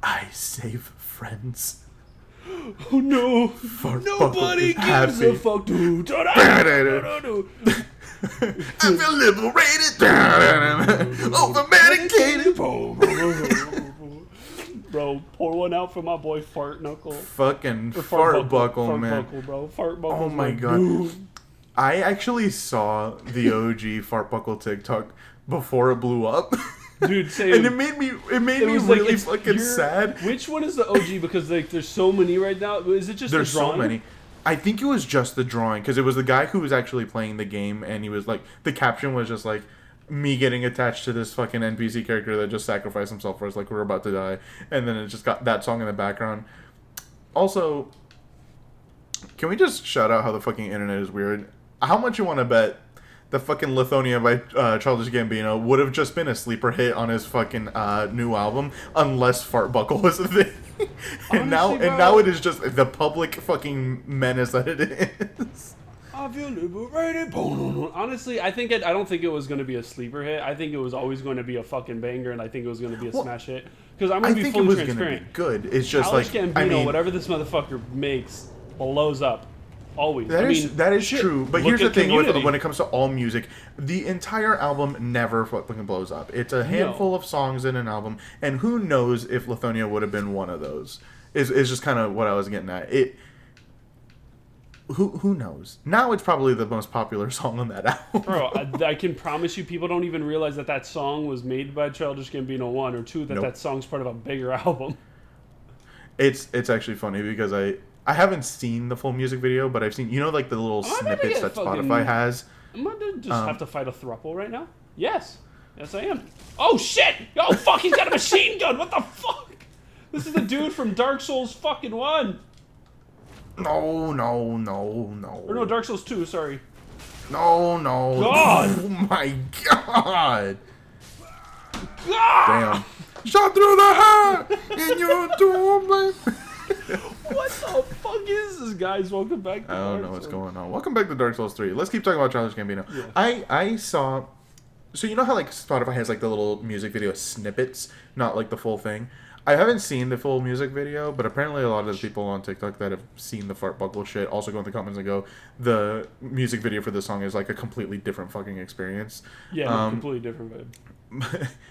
I save friends. Oh no! Fartbuckle Nobody is gives a happy. fuck, dude. I feel liberated. Over medicated. Bro, pour one out for my boy Fartbuckle. Fucking Fartbuckle, man. Fartbuckle, bro. Fartbuckle. Oh my god. Dude. I actually saw the OG Fartbuckle TikTok before it blew up. Dude, same. And it made me really fucking sad. Which one is the OG? Because like, there's so many right now. Is it just There's the drawing? so many. I think it was just the drawing because it was the guy who was actually playing the game, and he was like, the caption was just like, me getting attached to this fucking NPC character that just sacrificed himself for us, like we're about to die, and then it just got that song in the background. Also, can we just shout out how the fucking internet is weird? How much you want to bet the fucking Lithonia by Childish Gambino would have just been a sleeper hit on his fucking new album unless Fartbuckle was a thing? and Honestly, now it is just the public fucking menace that it is. I feel liberated. Honestly, I don't think it was going to be a sleeper hit. I think it was always going to be a fucking banger, and I think it was going to be a smash hit. Because I'm going to be fully transparent. Good. It's just Childish like Gambino, whatever this motherfucker makes, blows up. Always. That is true. But here's the thing when it comes to all music, the entire album never fucking blows up. It's a handful of songs in an album, and who knows if Lithonia would have been one of those. Is just kind of what I was getting at. Who knows? Now it's probably the most popular song on that album. Bro, I can promise you people don't even realize that song was made by Childish Gambino 1 or 2, that song's part of a bigger album. It's actually funny because I haven't seen the full music video, but I've seen, like the little snippets that Spotify has. I'm gonna just have to fight a throuple right now? Yes I am. Oh shit! Oh fuck, he's got a machine gun! What the fuck? This is the dude from Dark Souls fucking 1! No. Or no, Dark Souls 2, sorry. No. God! Oh my god! God! Damn. Shot through the heart in your tomb. What the fuck is this, guys? Welcome back to I don't know what's going on. Welcome back to Dark Souls 3. Let's keep talking about Childish Gambino. Yeah. I saw... So you know how like Spotify has like the little music video snippets, not like the full thing? I haven't seen the full music video, but apparently a lot of the people on TikTok that have seen the Fartbuckle shit also go in the comments and go, the music video for this song is like a completely different fucking experience. Yeah, completely different vibe.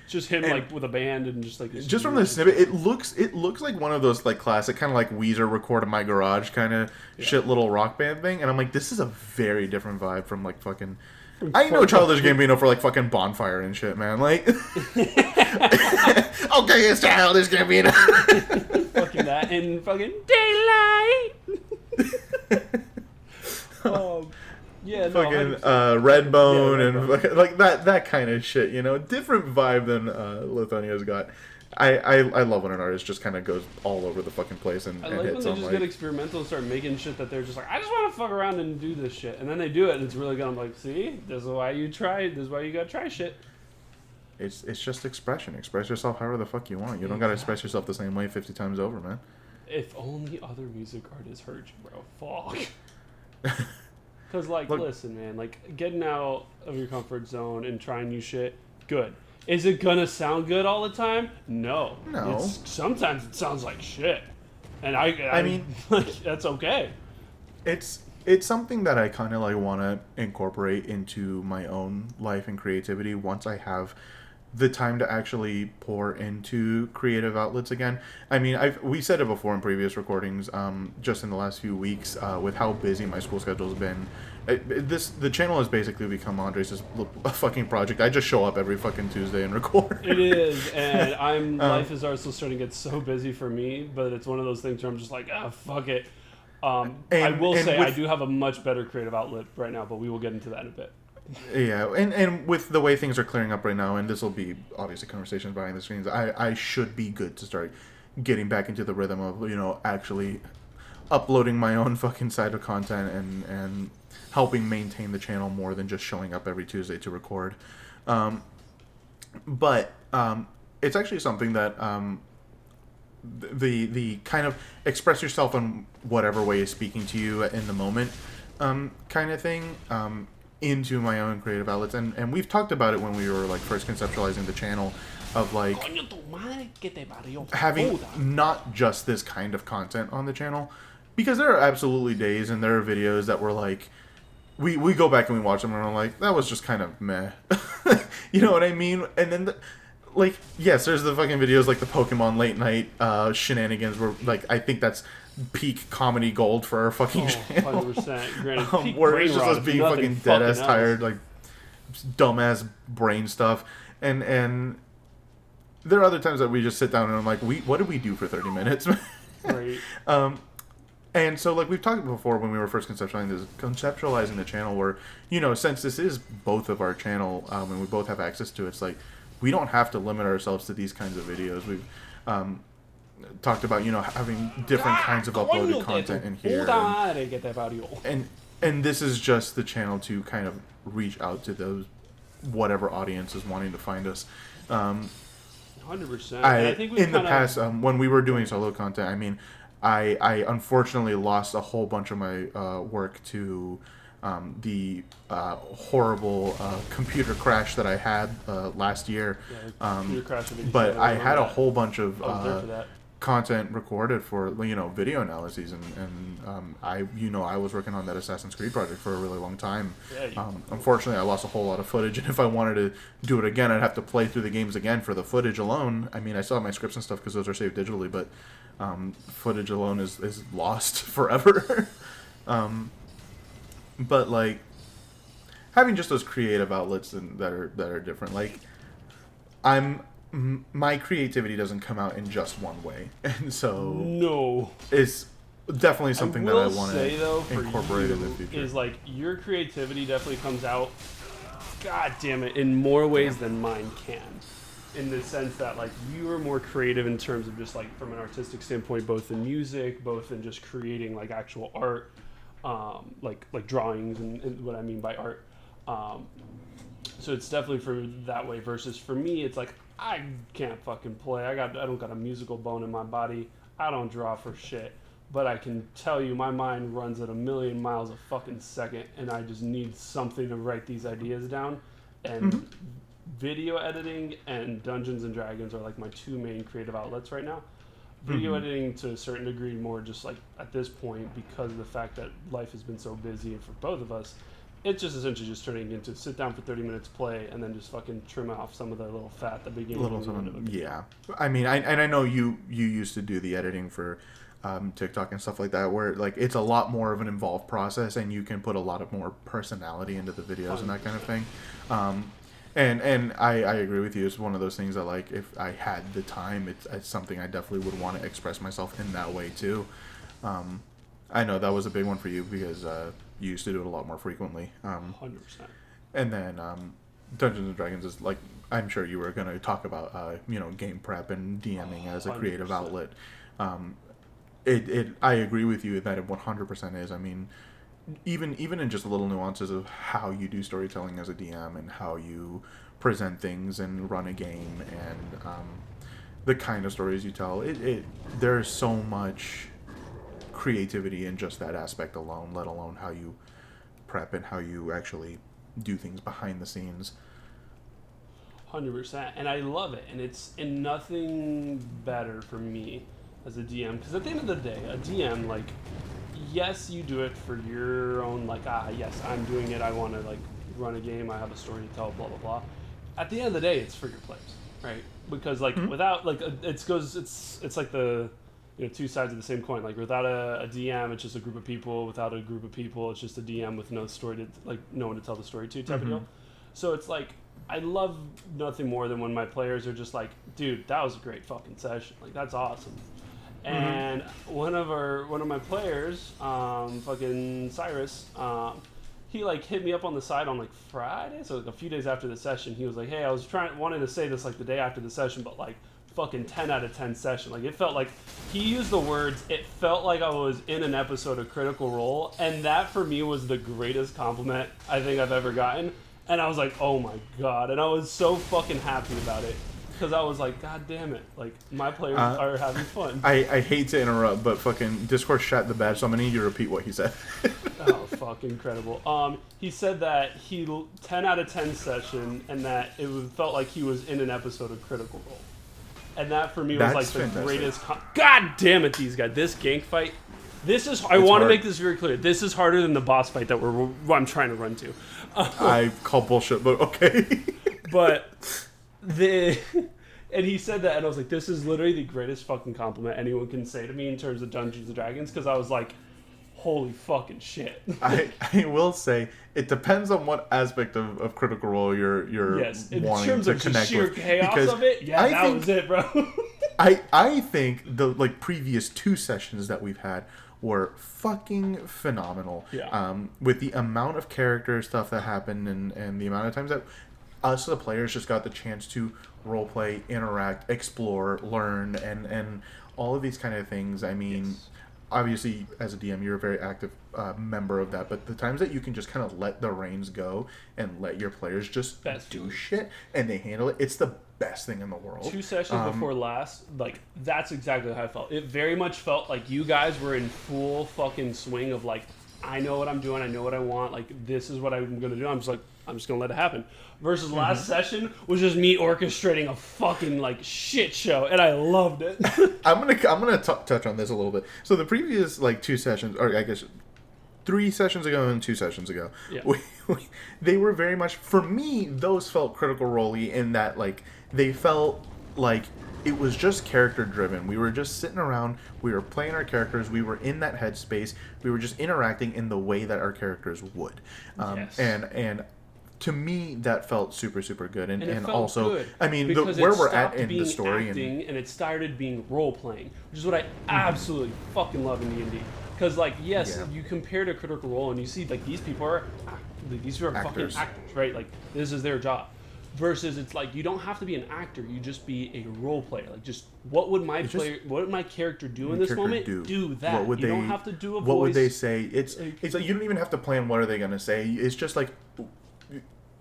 Just him like with a band and just like... Just from the snippet, it looks like one of those like classic kind of like Weezer Record in My Garage kind of shit little rock band thing. And I'm like, this is a very different vibe from like fucking... I know Childish Gambino for like fucking Bonfire and shit, man. Like, okay, it's Childish Gambino. Fucking that and fucking daylight. Yeah, no, fucking Redbone and fucking, like that kind of shit. Different vibe than Lithonia's got. I love when an artist just kind of goes all over the fucking place and I like hits when on they just like get experimental and start making shit that they're just like, I just want to fuck around and do this shit, and then they do it and it's really good. I'm like, see, this is why you try. This is why you gotta try shit. It's just expression. Express yourself however the fuck you want. You don't gotta express yourself the same way 50 times over, man. If only other music artists heard you, bro. Fuck. Because like, listen, man, like getting out of your comfort zone and trying new shit, good. Is it gonna sound good all the time? No. Sometimes it sounds like shit, and I mean, like, that's okay. It's something that I kind of like want to incorporate into my own life and creativity once I have the time to actually pour into creative outlets again. I mean, we said it before in previous recordings, just in the last few weeks, with how busy my school schedule's been. The channel has basically become Andres' fucking project. I just show up every fucking Tuesday and record. It is, and life is also starting to get so busy for me, but it's one of those things where I'm just like, fuck it. I will say I do have a much better creative outlet right now, but we will get into that in a bit. Yeah, and with the way things are clearing up right now, and this will be obviously conversations behind the scenes, I should be good to start getting back into the rhythm of, actually uploading my own fucking side of content and helping maintain the channel more than just showing up every Tuesday to record. But it's actually something that the kind of express yourself in whatever way is speaking to you in the moment kind of thing into my own creative outlets. And we've talked about it when we were like first conceptualizing the channel. of like having not just this kind of content on the channel, because there are absolutely days and there are videos that were like, we go back and we watch them and we're like, that was just kind of meh. You know what I mean? And then like, yes, there's the fucking videos like the Pokemon late night shenanigans where like I think that's peak comedy gold for our fucking channel. 100%. Granted, where it's just us being fucking dead ass tired, like dumbass brain stuff, and there are other times that we just sit down and I'm like, what did we do for 30 minutes? Right. And so, like we've talked before when we were first conceptualizing the channel, where, you know, since this is both of our channel, and we both have access to it, it's like we don't have to limit ourselves to these kinds of videos. We've talked about, you know, having different kinds of uploaded content in here, and this is just the channel to kind of reach out to those whatever audience is wanting to find us. 100%. I think in the past, when we were doing solo content, I mean, I unfortunately lost a whole bunch of my work to the horrible computer crash that I had last year. But I had a whole bunch of content recorded for, you know, video analyses, and I was working on that Assassin's Creed project for a really long time. Unfortunately, I lost a whole lot of footage, and if I wanted to do it again, I'd have to play through the games again for the footage alone. I mean, I still have my scripts and stuff because those are saved digitally, but footage alone is lost forever. But like having just those creative outlets that are different, like my creativity doesn't come out in just one way, and so it's definitely something that I want to incorporate in the future. Is like your creativity definitely comes out, god damn it, in more ways than mine can. In the sense that like you are more creative in terms of just like from an artistic standpoint, both in music, both in just creating like actual art, like drawings and what I mean by art. So it's definitely for that way versus for me, it's like I can't fucking play. I don't got a musical bone in my body. I don't draw for shit. But I can tell you my mind runs at 1,000,000 miles a fucking second, and I just need something to write these ideas down. And video editing and Dungeons and Dragons are like my two main creative outlets right now. Video editing to a certain degree more just like at this point because of the fact that life has been so busy, and for both of us, it's just essentially just turning into sit down for 30 minutes, play, and then just fucking trim off some of the little fat at the beginning. Yeah. I mean, I know you used to do the editing for TikTok and stuff like that, where like it's a lot more of an involved process, and you can put a lot of more personality into the videos 100%. And that kind of thing. And I agree with you. It's one of those things that, like, if I had the time, it's something I definitely would want to express myself in that way too. I know that was a big one for you because you used to do it a lot more frequently. 100%. And then Dungeons and Dragons is like, I'm sure you were going to talk about game prep and DMing as a creative 100%. Outlet. I agree with you that it 100% is. I mean, even in just little nuances of how you do storytelling as a DM and how you present things and run a game and the kind of stories you tell, there's so much creativity in just that aspect alone, let alone how you prep and how you actually do things behind the scenes. 100%. And I love it. And it's nothing better for me as a DM, because at the end of the day, a DM, like, yes, you do it for your own, like, yes, I'm doing it, I want to, like, run a game, I have a story to tell, blah, blah, blah. At the end of the day, it's for your players, right? Because, like, without, like, it's like the, two sides of the same coin. Like, without a DM, it's just a group of people. Without a group of people, it's just a DM with no story to, like, no one to tell the story to type of deal. So it's like, I love nothing more than when my players are just like, dude, that was a great fucking session. Like, that's awesome. And one of my players, fucking Cyrus, he like hit me up on the side on like Friday, so like a few days after the session. He was like, "Hey, I was wanting to say this like the day after the session, but like fucking 10 out of 10 session. Like it felt like," he used the words, "It felt like I was in an episode of Critical Role," and that for me was the greatest compliment I think I've ever gotten. And I was like, "Oh my god!" And I was so fucking happy about it. because I was like, God damn it, like my players are having fun. I hate to interrupt, but fucking Discord shat the badge, so I'm gonna need you to repeat what he said. Oh, fuck, incredible. He said that he 10 out of 10 session, and that it felt like he was in an episode of Critical Role. And that for me was like the fantastic. greatest. God damn it, these guys! This gank fight. This is. I want to make this very clear. This is harder than the boss fight that I'm trying to run to. I call bullshit, but okay. But and he said that, and I was like, this is literally the greatest fucking compliment anyone can say to me in terms of Dungeons and Dragons, because I was like, holy fucking shit. I will say it depends on what aspect of Critical Role you're yes, in wanting terms to of connect just sheer with. chaos Because of it. Yeah, that was it, bro. I think the previous 2 sessions that we've had were fucking phenomenal. Yeah. With the amount of character stuff that happened and the amount of times that us the players just got the chance to roleplay, interact, explore, learn, and all of these kind of things. I mean, Yes. Obviously as a DM you're a very active member of that, but the times that you can just kind of let the reins go and let your players just do shit and they handle it, it's the best thing in the world. 2 sessions before last, like, that's exactly how I felt. It very much felt like you guys were in full fucking swing of, like, I know what I'm doing, I know what I want, like, this is what I'm going to do. I'm just going to let it happen. Versus last session was just me orchestrating a fucking, like, shit show, and I loved it. I'm gonna touch on this a little bit. So the previous, like, 2 sessions, or I guess 3 sessions ago and 2 sessions ago, Yeah. they were very much, for me, those felt Critical Role-y in that, like, they felt like it was just character driven. We were just sitting around, we were playing our characters, we were in that headspace, we were just interacting in the way that our characters would. Yes. And to me, that felt super, super good. And it felt also, good I mean, because where it we're at stopped in being the story. acting, and it started being role playing, which is what I absolutely fucking love in D&D. Because, like, yes, Yeah. you compare to Critical Role, and you see, like, these people are Actors. fucking actors, right? Like, this is their job. Versus, it's like you don't have to be an actor; you just be a role player. Like, just what would my character do in this moment? Do that. What would you they, don't have to do a voice. What would they say? It's like you don't even have to plan what are they going to say. It's just like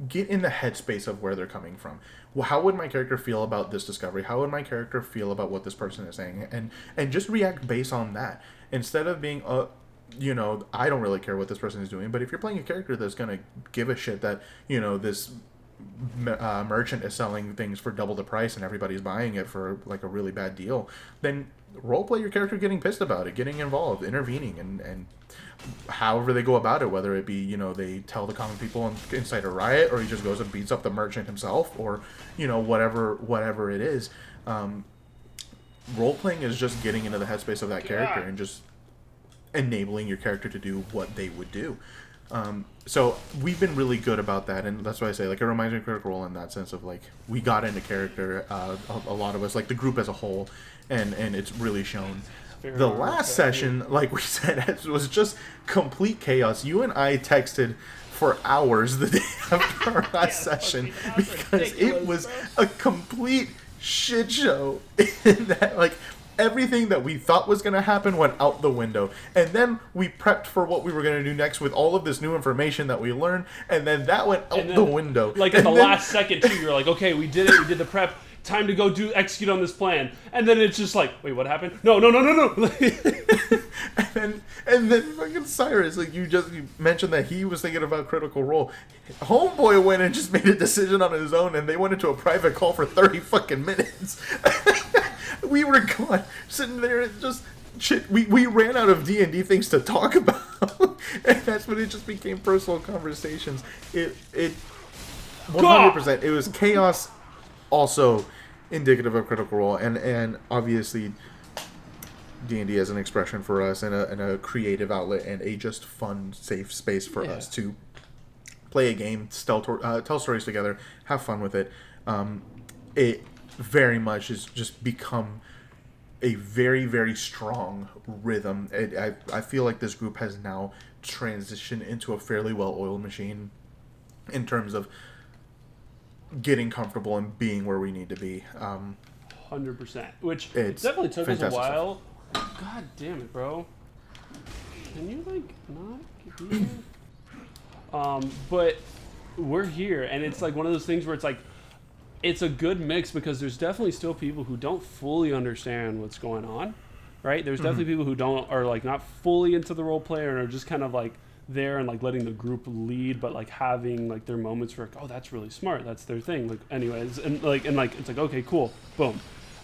get in the headspace of where they're coming from. Well, how would my character feel about this discovery? How would my character feel about what this person is saying? And just react based on that instead of being you know, I don't really care what this person is doing. But if you're playing a character that's going to give a shit that, you know, this merchant is selling things for double the price and everybody's buying it for like a really bad deal, then roleplay your character getting pissed about it, getting involved, intervening, and however they go about it, whether it be, you know, they tell the common people incite a riot, or he just goes and beats up the merchant himself, or, you know, whatever it is. Role-playing is just getting into the headspace of that character and just enabling your character to do what they would do. So we've been really good about that, and that's why I say, like, it reminds me of Critical Role in that sense of, like, we got into character, a lot of us, like, the group as a whole, and it's really shown. The last session, like we said, was just complete chaos. You and I texted for hours the day after our last session because it was a complete shit show. In that, like, everything that we thought was going to happen went out the window. And then we prepped for what we were going to do next with all of this new information that we learned, and then that went out the window. Like, at the last second, too, you're like, okay, we did it, we did the prep, time to go execute on this plan. And then it's just like, wait, what happened? No. and then fucking Cyrus, like, you mentioned that he was thinking about Critical Role. Homeboy went and just made a decision on his own, and they went into a private call for 30 fucking minutes. We were gone, sitting there, just shit. We ran out of D&D things to talk about, and that's when it just became personal conversations. It 100%. It was chaos, also indicative of Critical Role, and obviously D&D as an expression for us, and a creative outlet, and a just fun, safe space for us to play a game, tell stories together, have fun with it. It very much has just become a very, very strong rhythm. I feel like this group has now transitioned into a fairly well-oiled machine in terms of getting comfortable and being where we need to be. 100%. Which It's definitely took us a fantastic while. God damn it, bro. Can you, like, not get here? But we're here, and it's like one of those things where it's like, it's a good mix because there's definitely still people who don't fully understand what's going on, right? There's definitely people who are like not fully into the role play and are just kind of like there and like letting the group lead, but like having like their moments where like, oh, that's really smart, that's their thing. Like anyways, and like it's like, okay, cool, boom.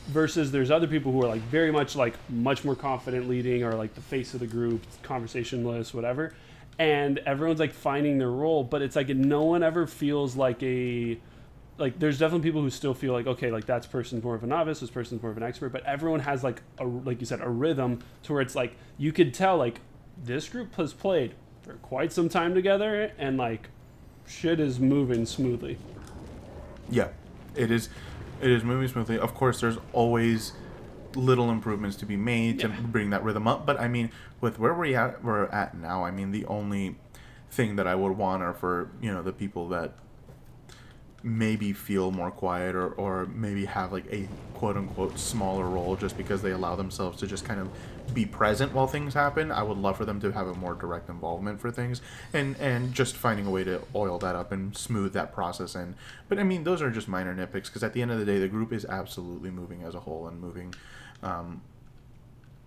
Versus there's other people who are like very much like much more confident leading or like the face of the group, conversationalist, whatever. And everyone's like finding their role, but it's like no one ever feels like there's definitely people who still feel like, okay, like that's person's more of a novice, this person's more of an expert, but everyone has like like you said, a rhythm to where it's like you could tell like this group has played for quite some time together and like shit is moving smoothly. Yeah, it is moving smoothly. Of course, there's always little improvements to be made to bring that rhythm up, but I mean, with where we're at now, I mean, the only thing that I would want are for, the people that maybe feel more quiet or maybe have like a quote unquote smaller role just because they allow themselves to just kind of be present while things happen. I would love for them to have a more direct involvement for things and just finding a way to oil that up and smooth that process in. But I mean, those are just minor nitpicks because at the end of the day, the group is absolutely moving as a whole and moving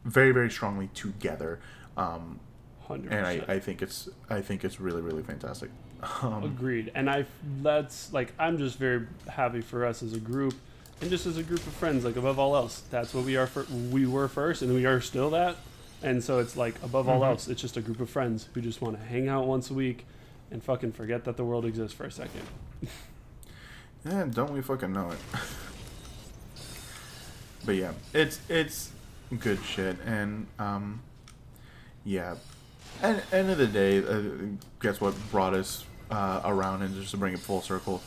very, very strongly together. 100%. And I think it's really, really fantastic. Agreed. And that's like, I'm just very happy for us as a group and just as a group of friends, like above all else, that's what we were first and we are still that. And so it's like above all else, it's just a group of friends who just want to hang out once a week and fucking forget that the world exists for a second. Yeah, don't we fucking know it. But yeah, it's good shit. And yeah, at the end of the day, guess what brought us around, and just to bring it full circle,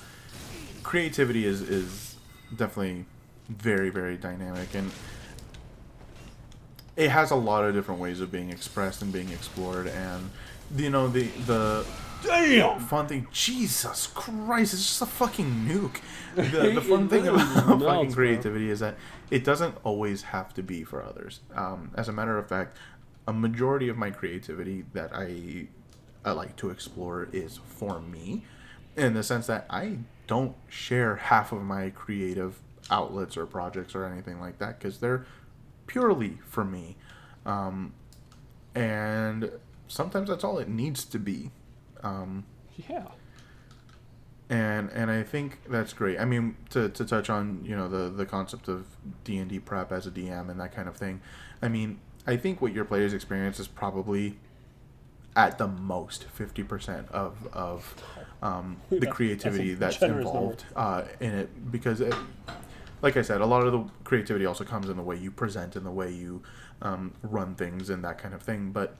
creativity is definitely very, very dynamic, and it has a lot of different ways of being expressed and being explored. And the Damn! fun thing, Jesus Christ, it's just a fucking nuke. The fun thing about fucking creativity is that it doesn't always have to be for others. As a matter of fact, a majority of my creativity that I like to explore is for me, in the sense that I don't share half of my creative outlets or projects or anything like that because they're purely for me. And sometimes that's all it needs to be. Yeah. And I think that's great. I mean, to touch on, the concept of D&D prep as a DM and that kind of thing. I mean, I think what your players experience is probably at the most 50% of the creativity that's involved in it, because like I said, a lot of the creativity also comes in the way you present and the way you run things and that kind of thing. But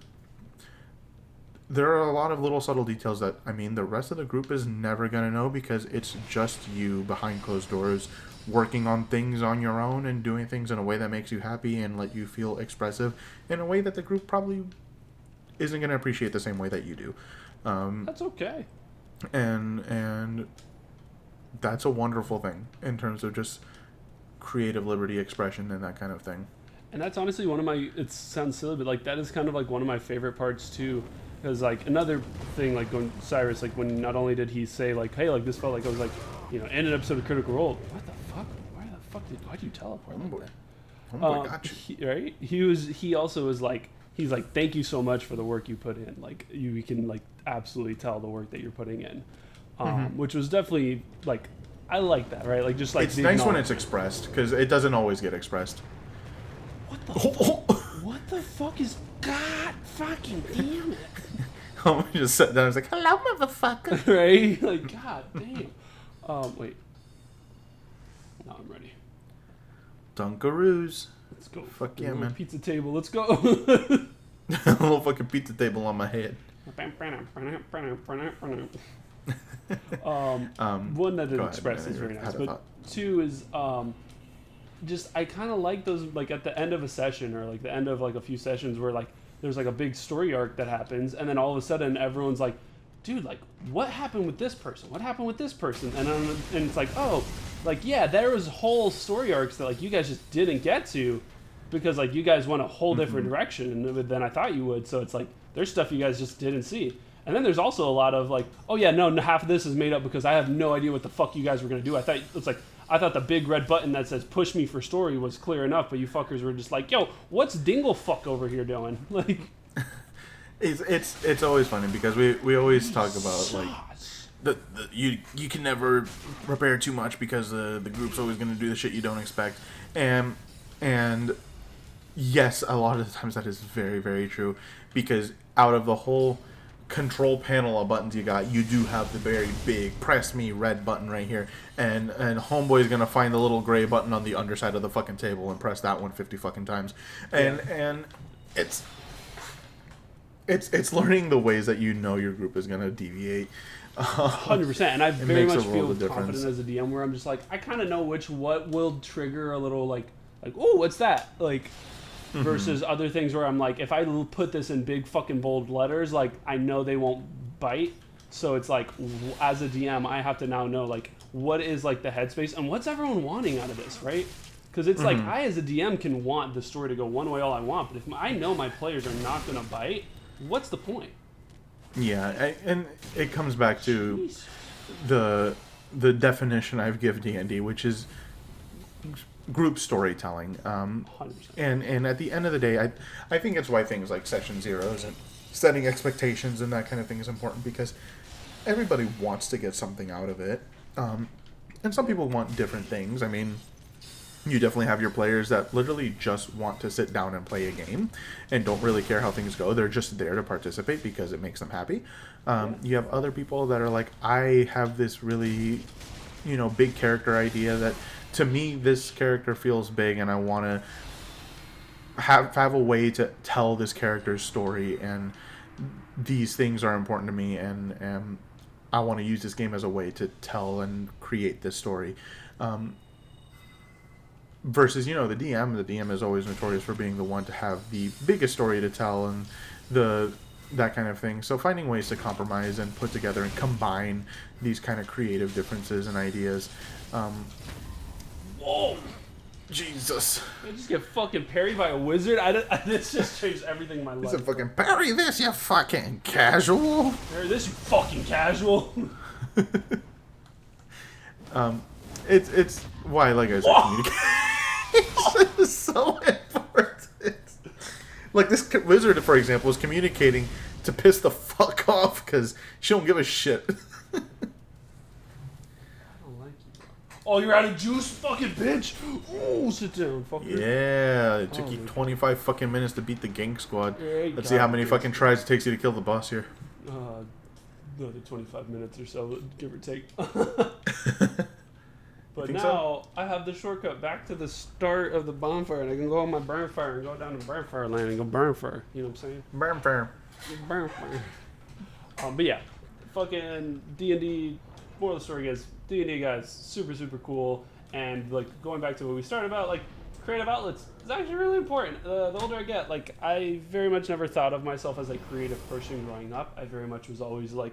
there are a lot of little subtle details that, I mean, the rest of the group is never going to know, because it's just you behind closed doors working on things on your own and doing things in a way that makes you happy and let you feel expressive in a way that the group probably isn't going to appreciate the same way that you do. That's okay. And that's a wonderful thing in terms of just creative liberty, expression, and that kind of thing. And that's honestly one of my, it sounds silly, but like that is kind of like one of my favorite parts too. Because like another thing, like when Cyrus, like when not only did he say like, hey, like this felt like I was like, in an episode of Critical Role, what the fuck? Why'd you teleport like that? Oh my God. Right? He also was like, he's like, thank you so much for the work you put in. Like you can like absolutely tell the work that you're putting in. Which was definitely like, I like that, right? Like just like it's nice when it's expressed, because it doesn't always get expressed. What the what the fuck is, God fucking damn it. I just sat down and was like, hello, motherfucker. Right? Like, God damn. Wait. No, I'm ready. Dunkaroos. Let's go. Fuck yeah, man. Pizza table. Let's go. A little fucking pizza table on my head. One that it expresses very nice, but two is just I kind of like those, like at the end of a session or like the end of like a few sessions where like there's like a big story arc that happens, and then all of a sudden everyone's like, dude, like what happened with this person? What happened with this person? And it's like, oh, like yeah, there was whole story arcs that like you guys just didn't get to because like you guys went a whole different direction than I thought you would. So it's like there's stuff you guys just didn't see. And then there's also a lot of like, oh yeah, no, half of this is made up because I have no idea what the fuck you guys were gonna do. I thought the big red button that says push me for story was clear enough, but you fuckers were just like, yo, what's Dinglefuck over here doing? Like, it's always funny because we always talk about like you can never prepare too much because the group's always going to do the shit you don't expect, and yes, a lot of the times that is very, very true, because out of the whole control panel of buttons you got, you do have the very big press me red button right here, and homeboy's gonna find the little gray button on the underside of the fucking table and press that one 50 fucking times, and it's learning the ways that you know your group is gonna deviate. 100%, and I very much feel confident difference. as a DM where I'm just like, I kind of know what will trigger a little like oh, what's that, like, versus other things where I'm like, if I put this in big fucking bold letters, like, I know they won't bite. So it's like, as a DM, I have to now know like what is like the headspace and what's everyone wanting out of this, right? Because it's like, I as a DM can want the story to go one way all I want, but if I know my players are not going to bite, what's the point? Yeah, and it comes back to the definition I've given D&D, which is group storytelling. 100%. And at the end of the day, I think it's why things like session zeros and setting expectations and that kind of thing is important, because everybody wants to get something out of it. And some people want different things. I mean, you definitely have your players that literally just want to sit down and play a game and don't really care how things go. They're just there to participate because it makes them happy. You have other people that are like, I have this really, big character idea that, to me, this character feels big and I want to have a way to tell this character's story, and these things are important to me, and I want to use this game as a way to tell and create this story. Versus, the DM is always notorious for being the one to have the biggest story to tell and that kind of thing. So finding ways to compromise and put together and combine these kind of creative differences and ideas. Whoa! Jesus. I just get fucking parried by a wizard? This just changed everything in my life. He said fucking, parry this, you fucking casual. Parry this, you fucking casual. It's why, like I said, communication is so important. Like, this wizard, for example, is communicating to piss the fuck off because she don't give a shit. I don't like you, bro. Oh, you're out of juice, fucking bitch. Ooh, sit down, fucker. Yeah, it took you 25 fucking minutes to beat the gang squad. Yeah, Let's see how many fucking tries it takes you to kill the boss here. Another 25 minutes or so, give or take. But now, so? I have the shortcut back to the start of the bonfire, and I can go on my burn fire and go down to burn fire land and go burn fire. You know what I'm saying? Burn fire. Burn fire. But yeah, fucking D&D, moral of the story is, D&D guys, super, super cool. And like, going back to what we started about, like, creative outlets is actually really important. The older I get, like, I very much never thought of myself as a creative person growing up. I very much was always like,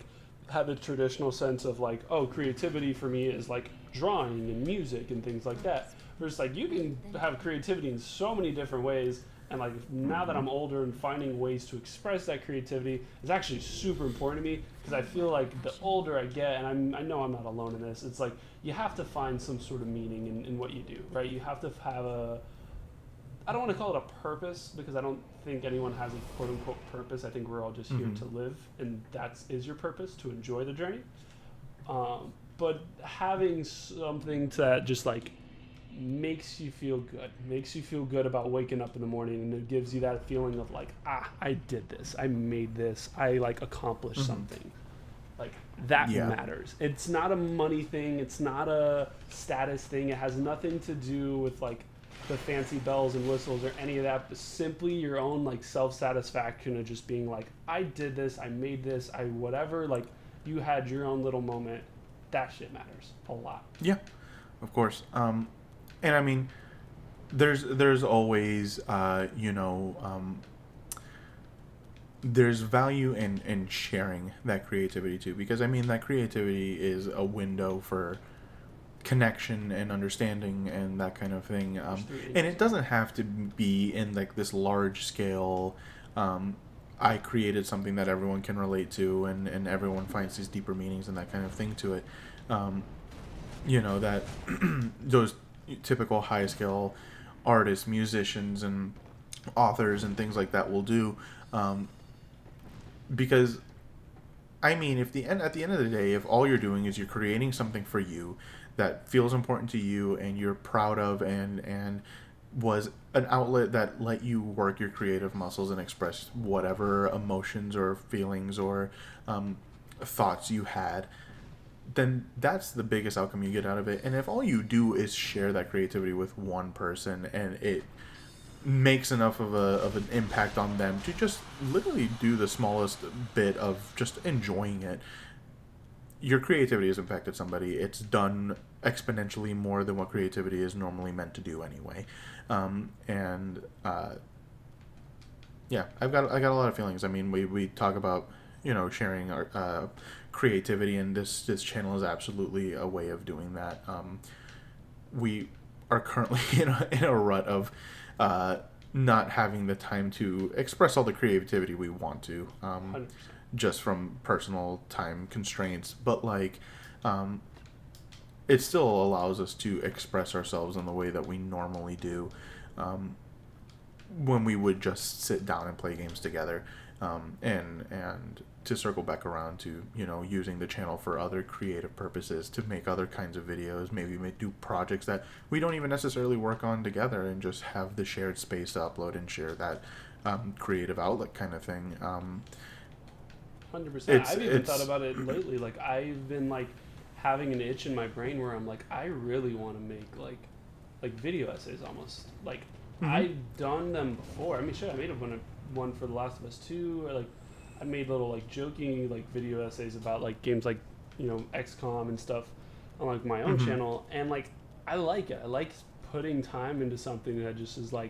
had a traditional sense of like, oh, creativity for me is like drawing and music and things like that. Versus like, you can have creativity in so many different ways, and like, now that I'm older and finding ways to express that creativity is actually super important to me, because I feel like the older I get, and I know I'm not alone in this, it's like you have to find some sort of meaning in what you do, right? You have to have I don't want to call it a purpose, because I don't think anyone has a quote-unquote purpose. I think we're all just here to live, and that is your purpose, to enjoy the journey. But having something that just like makes you feel good about waking up in the morning, and it gives you that feeling of like, I did this, I made this, I like accomplished something. Like, that matters. It's not a money thing, it's not a status thing, it has nothing to do with like the fancy bells and whistles or any of that, but simply your own like self-satisfaction of just being like, I did this, I made this, I whatever, like, you had your own little moment. That shit matters a lot. Yeah, of course. And I mean, there's always there's value in sharing that creativity too, because I mean, that creativity is a window for connection and understanding and that kind of thing, and it doesn't have to be in like this large scale I created something that everyone can relate to, and everyone finds these deeper meanings and that kind of thing to it. That those typical high skill artists, musicians, and authors and things like that will do, because I mean, if at the end of the day, if all you're doing is you're creating something for you that feels important to you and you're proud of, and was an outlet that let you work your creative muscles and express whatever emotions or feelings or thoughts you had, then that's the biggest outcome you get out of it. And if all you do is share that creativity with one person and it makes enough of an impact on them to just literally do the smallest bit of just enjoying it, your creativity has impacted somebody. It's done exponentially more than what creativity is normally meant to do anyway. I got a lot of feelings. I mean, we talk about sharing our creativity, and this channel is absolutely a way of doing that. We are currently in a rut of not having the time to express all the creativity we want to, just from personal time constraints. But it still allows us to express ourselves in the way that we normally do, when we would just sit down and play games together. And to circle back around to using the channel for other creative purposes, to make other kinds of videos, maybe do projects that we don't even necessarily work on together, and just have the shared space to upload and share that creative outlet kind of thing. 100%. I've even thought about it lately. Like, I've been having an itch in my brain where I'm like, I really want to make like video essays almost. Like, I've done them before. I mean, shit, I made one for The Last of Us 2, or I made little joking video essays about games XCOM and stuff on my own channel, and I like it. I like putting time into something that just is I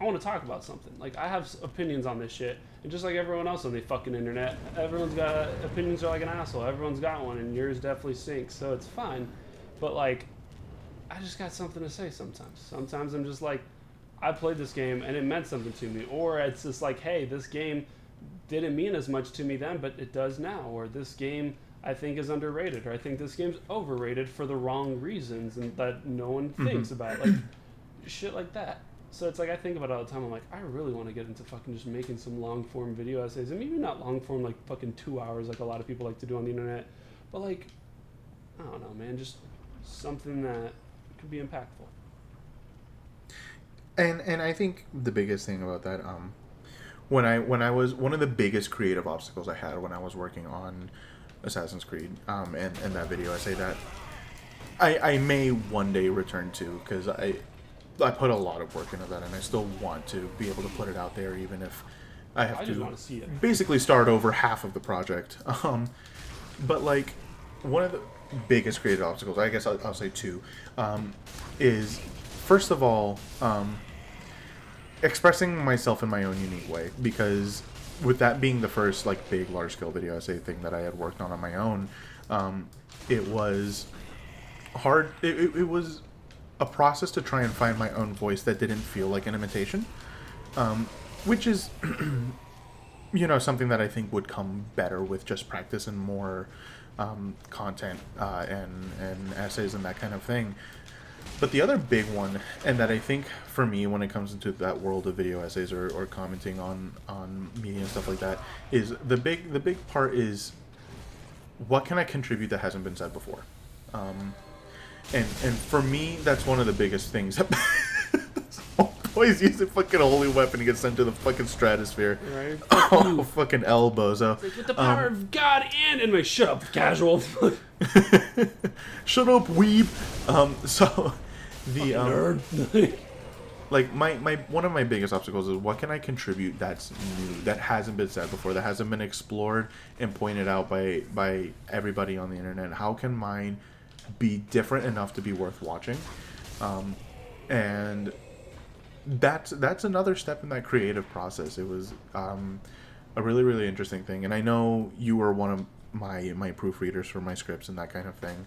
want to talk about something. I have opinions on this shit, and just like everyone else on the fucking internet, everyone's got opinions are like an asshole. Everyone's got one, and yours definitely stinks, so it's fine. But I just got something to say sometimes. Sometimes I'm just I played this game and it meant something to me, or it's just hey, this game didn't mean as much to me then, but it does now, or this game I think is underrated, or I think this game's overrated for the wrong reasons and that no one thinks about, shit like that. So it's I think about it all the time. I'm I really want to get into fucking just making some long form video essays, and maybe not long form fucking 2 hours like a lot of people like to do on the internet, but I don't know, man, just something that could be impactful. And I think the biggest thing about that, when I was, one of the biggest creative obstacles I had when I was working on Assassin's Creed, and that video essay that I may one day return to, because I put a lot of work into that, and I still want to be able to put it out there, even if I have to see it. Basically start over half of the project. But one of the biggest creative obstacles, I guess I'll say two, is first of all, expressing myself in my own unique way, because with that being the first big large scale video essay thing that I had worked on my own, it was hard. It was a process to try and find my own voice that didn't feel like an imitation, which is something that I think would come better with just practice and more content and essays and that kind of thing. But the other big one, and that I think for me when it comes into that world of video essays or commenting on media and stuff like that, is the big part is, what can I contribute that hasn't been said before? And for me, that's one of the biggest things. Boys use a fucking holy weapon to get sent to the fucking stratosphere. Right. Oh, fucking elbozo. With the power of God and my shut up, casual. Shut up, weeb. So the nerd. my one of my biggest obstacles is, what can I contribute that's new, that hasn't been said before, that hasn't been explored and pointed out by everybody on the internet? How can mine be different enough to be worth watching? And that's another step in that creative process. It was a really, really interesting thing, and I know you were one of my proofreaders for my scripts and that kind of thing.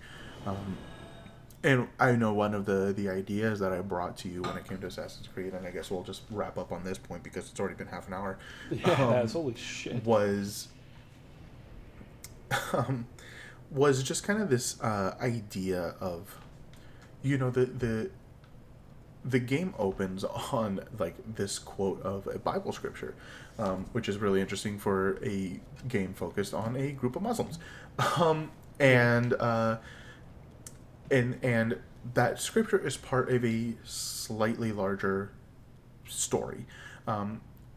And I know one of the ideas that I brought to you when it came to Assassin's Creed, and I guess we'll just wrap up on this point because it's already been half an hour. Yeah, holy shit. Was just kind of this idea of, the game opens on like this quote of a Bible scripture, which is really interesting for a game focused on a group of Muslims, and that scripture is part of a slightly larger story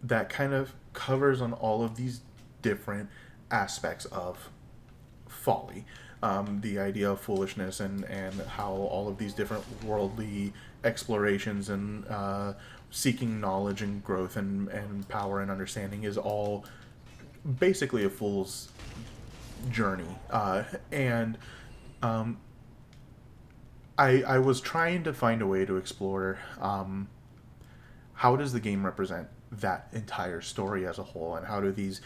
that kind of covers on all of these different aspects of folly, the idea of foolishness, and how all of these different worldly explorations and seeking knowledge and growth and power and understanding is all basically a fool's journey. I was trying to find a way to explore how does the game represent that entire story as a whole, and how do these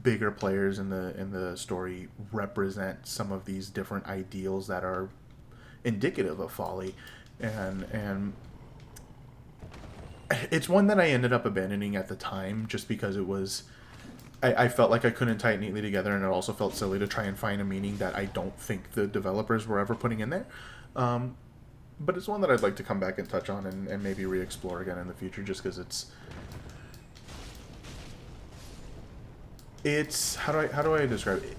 bigger players in the story represent some of these different ideals that are indicative of folly, and it's one that I ended up abandoning at the time just because it was I felt like I couldn't tie it neatly together, and it also felt silly to try and find a meaning that I don't think the developers were ever putting in there. But it's one that I'd like to come back and touch on and maybe re-explore again in the future, just because it's how do I describe it?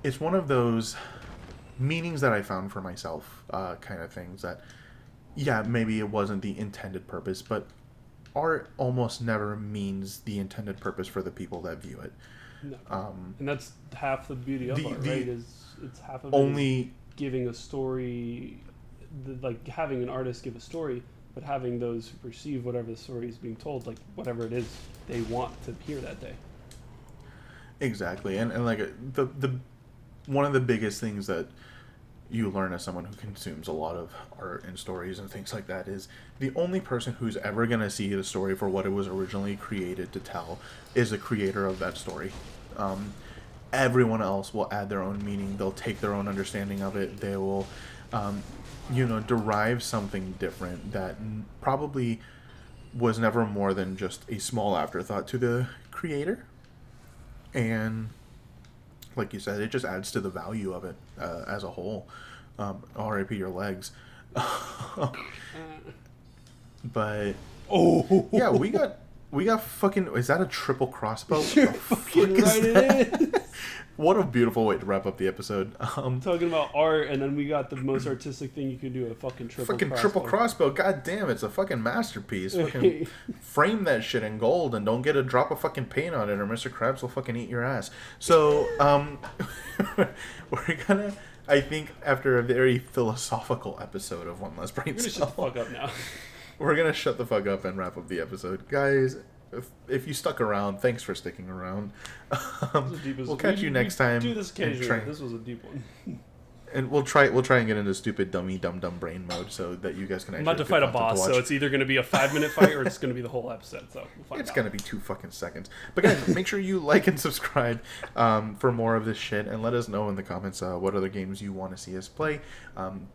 It's one of those meanings that I found for myself, kind of things that, yeah, maybe it wasn't the intended purpose, but art almost never means the intended purpose for the people that view it. No. And that's half the beauty of art, right? It's half of only it is giving a story, like having an artist give a story, but having those who perceive whatever the story is being told, like whatever it is they want to hear that day. Exactly, and like the one of the biggest things that you learn as someone who consumes a lot of art and stories and things like that is the only person who's ever going to see the story for what it was originally created to tell is the creator of that story. Everyone else will add their own meaning. They'll take their own understanding of it. They will, derive something different that probably was never more than just a small afterthought to the creator. And like you said, it just adds to the value of it as a whole. R.I.P. your legs. But yeah, we got fucking. Is that a triple crossbow? You're fucking right, it is. What a beautiful way to wrap up the episode. Talking about art, and then we got the most artistic thing you can do, a fucking triple crossbow. God damn, it's a fucking masterpiece. Fucking frame that shit in gold and don't get a drop of fucking paint on it, or Mr. Krabs will fucking eat your ass. So, we're gonna, I think, after a very philosophical episode of One Less Brain Cell, shut the fuck up now. We're gonna shut the fuck up and wrap up the episode, guys. If you stuck around, thanks for sticking around. We'll catch you next time. Do this occasionally. This was a deep one. And we'll try and get into stupid dumb brain mode so that you guys can actually. I'm about to fight a boss, so it's either going to be a 5-minute fight or it's going to be the whole episode. So we'll find out. It's going to be 2 fucking seconds. But guys, make sure you like and subscribe for more of this shit, and let us know in the comments what other games you want to see us play,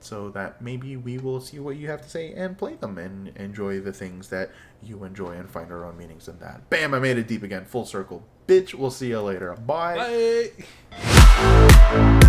so that maybe we will see what you have to say and play them and enjoy the things that you enjoy and find our own meanings in that. Bam! I made it deep again, full circle. Bitch, we'll see you later. Bye. Bye.